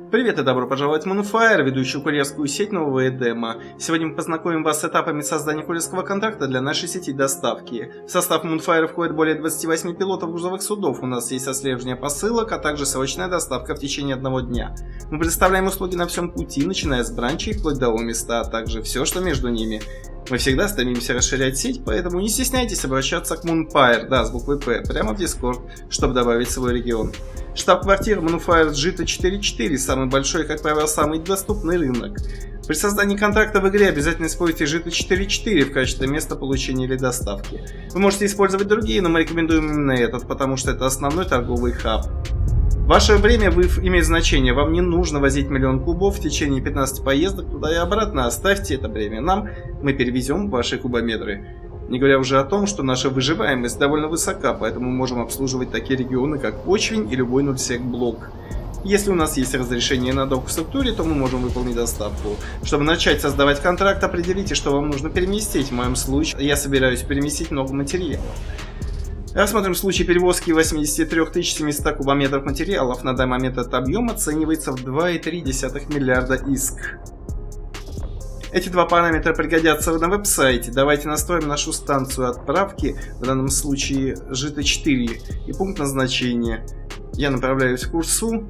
Привет и добро пожаловать в Moonfire, ведущую курьерскую сеть нового Эдема. Сегодня мы познакомим вас с этапами создания курьерского контракта для нашей сети доставки. В состав Moonfire входит более 28 пилотов грузовых судов, у нас есть отслеживание посылок, а также срочная доставка в течение одного дня. Мы предоставляем услуги на всем пути, начиная с бранчей вплоть до места, а также все, что между ними. Мы всегда стремимся расширять сеть, поэтому не стесняйтесь обращаться к Moonfire, да, с буквой П, прямо в Discord, чтобы добавить свой регион. Штаб-квартира Moonfire Джита 4.4, самый большой и, как правило, самый доступный рынок. При создании контракта в игре обязательно используйте Джита 4.4 в качестве места получения или доставки. Вы можете использовать другие, но мы рекомендуем именно этот, потому что это основной торговый хаб. Ваше время имеет значение, вам не нужно возить миллион кубов в течение 15 поездок туда и обратно, оставьте это время нам, мы перевезем ваши кубометры. Не говоря уже о том, что наша выживаемость довольно высока, поэтому мы можем обслуживать такие регионы, как Почвень и любой нульсек-блок. Если у нас есть разрешение на док в структуре, то мы можем выполнить доставку. Чтобы начать создавать контракт, определите, что вам нужно переместить. В моем случае я собираюсь переместить много материалов. Рассмотрим случай перевозки 83 700 кубометров материалов. На данный момент этот объем оценивается в 2,3 миллиарда иск. Эти два параметра пригодятся на веб-сайте. Давайте настроим нашу станцию отправки, в данном случае Джита 4, и пункт назначения. Я направляюсь в Курсу.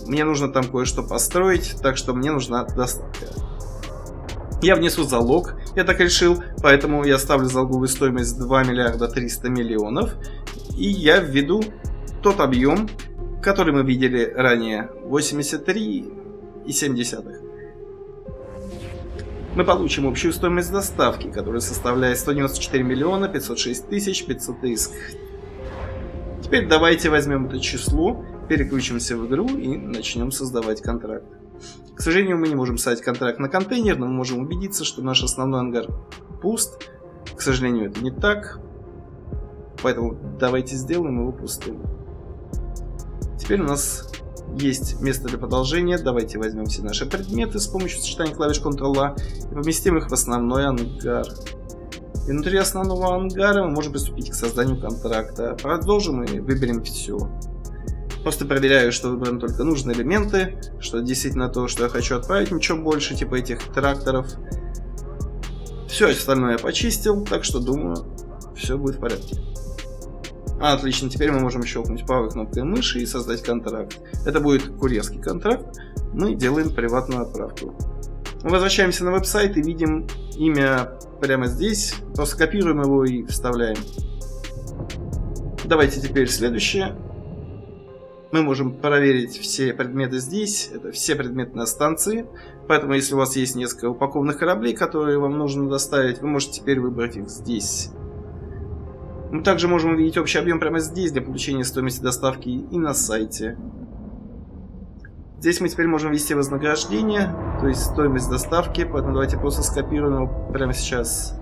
Мне нужно там кое-что построить, так что мне нужна доставка. Я внесу залог, я так решил, поэтому я ставлю залоговую стоимость 2 миллиарда 300 миллионов. И я введу тот объем, который мы видели ранее, 83,7. Мы получим общую стоимость доставки, которая составляет 194 миллиона 506 тысяч 500 иск. Теперь давайте возьмем это число, переключимся в игру и начнем создавать контракт. К сожалению, мы не можем создать контракт на контейнер, но мы можем убедиться, что наш основной ангар пуст. К сожалению, это не так. Поэтому давайте сделаем его пустым. Теперь у нас есть место для продолжения. Давайте возьмем все наши предметы с помощью сочетания клавиш Ctrl-A и поместим их в основной ангар. И внутри основного ангара мы можем приступить к созданию контракта. Продолжим и выберем все. Просто проверяю, что выбраны только нужные элементы, что действительно то, что я хочу отправить, ничего больше, типа этих тракторов. Все остальное я почистил, так что думаю, все будет в порядке. Отлично, теперь мы можем щелкнуть правой кнопкой мыши и создать контракт. Это будет курьерский контракт, мы делаем приватную отправку. Мы возвращаемся на веб-сайт и видим имя прямо здесь, просто копируем его и вставляем. Давайте теперь следующее. Мы можем проверить все предметы здесь, это все предметы на станции, поэтому если у вас есть несколько упакованных кораблей, которые вам нужно доставить, вы можете теперь выбрать их здесь. Мы также можем увидеть общий объем прямо здесь для получения стоимости доставки и на сайте. Здесь мы теперь можем ввести вознаграждение, то есть стоимость доставки, поэтому давайте просто скопируем его прямо сейчас.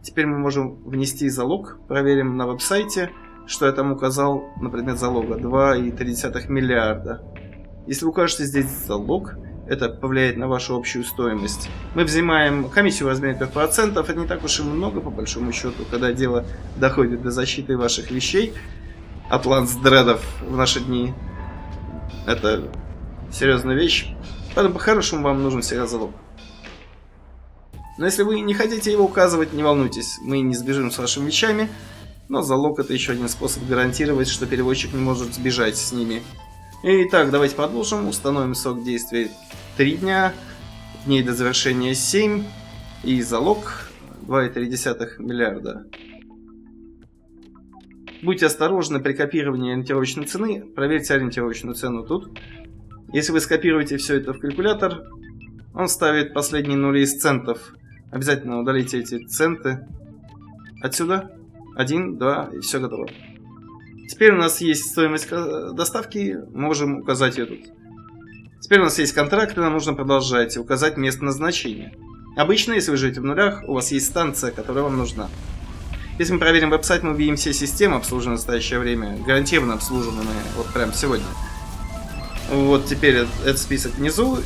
Теперь мы можем внести залог, проверим на веб-сайте, что я там указал на предмет залога, 2,3 миллиарда. Если вы укажете здесь залог, это повлияет на вашу общую стоимость. Мы взимаем комиссию в размере 5%, это не так уж и много по большому счету, когда дело доходит до защиты ваших вещей от лансдредов в наши дни. Это серьезная вещь, поэтому по-хорошему вам нужен всегда залог. Но если вы не хотите его указывать, не волнуйтесь, мы не сбежим с вашими вещами. Но залог — это еще один способ гарантировать, что перевозчик не может сбежать с ними. Итак, давайте продолжим. Установим срок действия 3 дня, дней до завершения 7 и залог 2,3 миллиарда. Будьте осторожны при копировании ориентировочной цены. Проверьте ориентировочную цену тут. Если вы скопируете все это в калькулятор, он ставит последние нули из центов. Обязательно удалите эти центы отсюда. 1, 2, и все готово. Теперь у нас есть стоимость доставки, можем указать ее тут. Теперь у нас есть контракт, и нам нужно продолжать и указать место назначения. Обычно, если вы живете в нулях, у вас есть станция, которая вам нужна. Если мы проверим веб-сайт, мы увидим все системы, обслуженные в настоящее время, гарантированно обслуживаемые вот прямо сегодня. Вот теперь этот список внизу,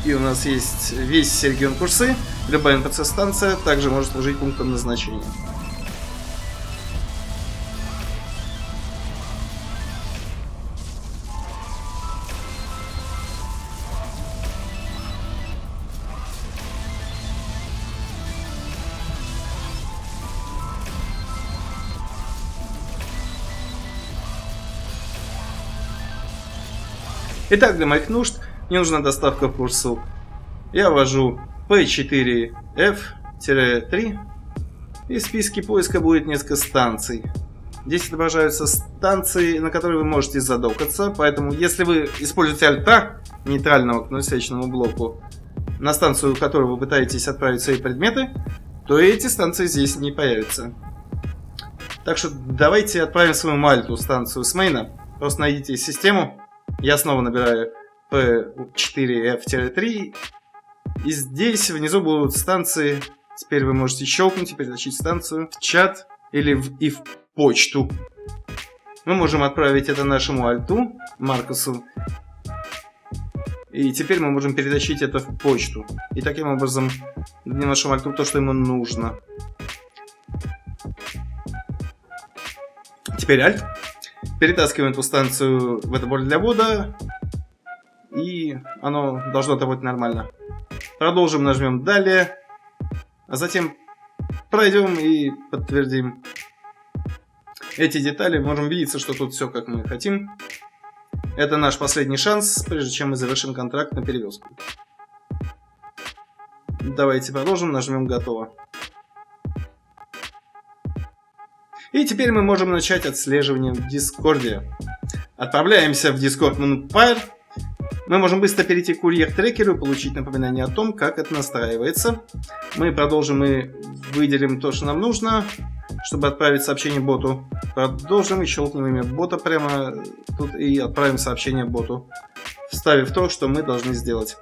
и у нас есть весь регион Курсы, любая НПЦ-станция также может служить пунктом назначения. Итак, для моих нужд мне нужна доставка в курсу. Я ввожу P4F-3, и в списке поиска будет несколько станций. Здесь отображаются станции, на которые вы можете задокаться, поэтому если вы используете альта, нейтрального к насечному блоку, на станцию, в которую вы пытаетесь отправить свои предметы, то эти станции здесь не появятся. Так что давайте отправим свою мальту станцию с мейна. Просто найдите систему. Я снова набираю P4F-3. И здесь внизу будут станции. Теперь вы можете щелкнуть и перетащить станцию в чат или в почту. Мы можем отправить это нашему альту, Маркусу. И теперь мы можем перетащить это в почту. И таким образом дадим нашему альту то, что ему нужно. Теперь альт. Перетаскиваем эту станцию в это поле для ввода. И оно должно работать нормально. Продолжим, нажмем далее. А затем пройдем и подтвердим эти детали. Можем видеть, что тут все как мы хотим. Это наш последний шанс, прежде чем мы завершим контракт на перевозку. Давайте продолжим, нажмем готово. И теперь мы можем начать отслеживание в Дискорде. Отправляемся в Discord Moonfire. Мы можем быстро перейти к курьер-трекеру и получить напоминание о том, как это настраивается. Мы продолжим и выделим то, что нам нужно, чтобы отправить сообщение боту. Продолжим и щелкнем имя бота прямо тут и отправим сообщение боту, вставив то, что мы должны сделать.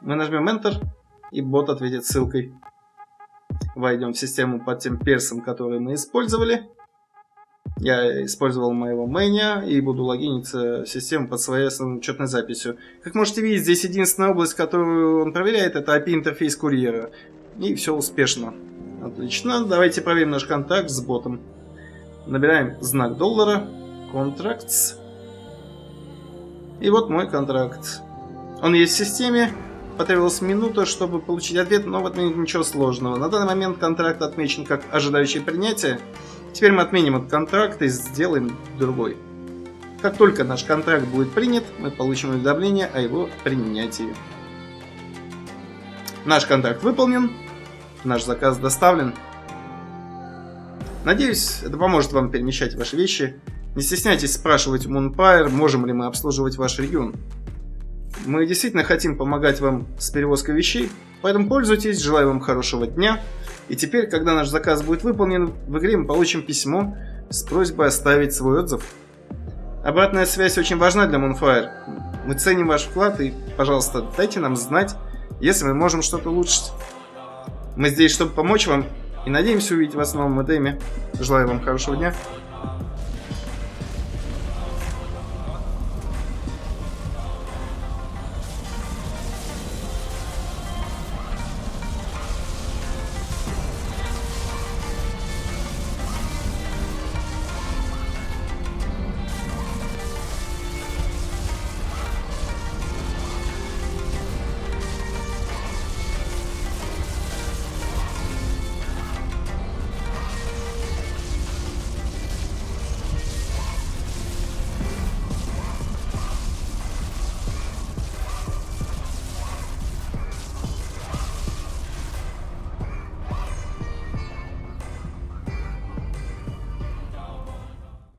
Мы нажмем Enter, и бот ответит ссылкой. Войдем в систему под тем персом, который мы использовали. Я использовал моего мэня и буду логиниться в систему под своей основной учетной записью. Как можете видеть, здесь единственная область, которую он проверяет, это API-интерфейс курьера. И все успешно. Отлично. Давайте проверим наш контакт с ботом. Набираем знак доллара. Contracts. И вот мой контракт. Он есть в системе. Потребовалась минута, чтобы получить ответ, но в этом нет ничего сложного. На данный момент контракт отмечен как ожидающий принятия. Теперь мы отменим этот контракт и сделаем другой. Как только наш контракт будет принят, мы получим уведомление о его принятии. Наш контракт выполнен. Наш заказ доставлен. Надеюсь, это поможет вам перемещать ваши вещи. Не стесняйтесь спрашивать у Moonfire, можем ли мы обслуживать ваш регион. Мы действительно хотим помогать вам с перевозкой вещей, поэтому пользуйтесь, желаю вам хорошего дня. И теперь, когда наш заказ будет выполнен, в игре мы получим письмо с просьбой оставить свой отзыв. Обратная связь очень важна для Moonfire. Мы ценим ваш вклад и, пожалуйста, дайте нам знать, если мы можем что-то улучшить. Мы здесь, чтобы помочь вам, и надеемся увидеть вас в новом модеме. Желаю вам хорошего дня.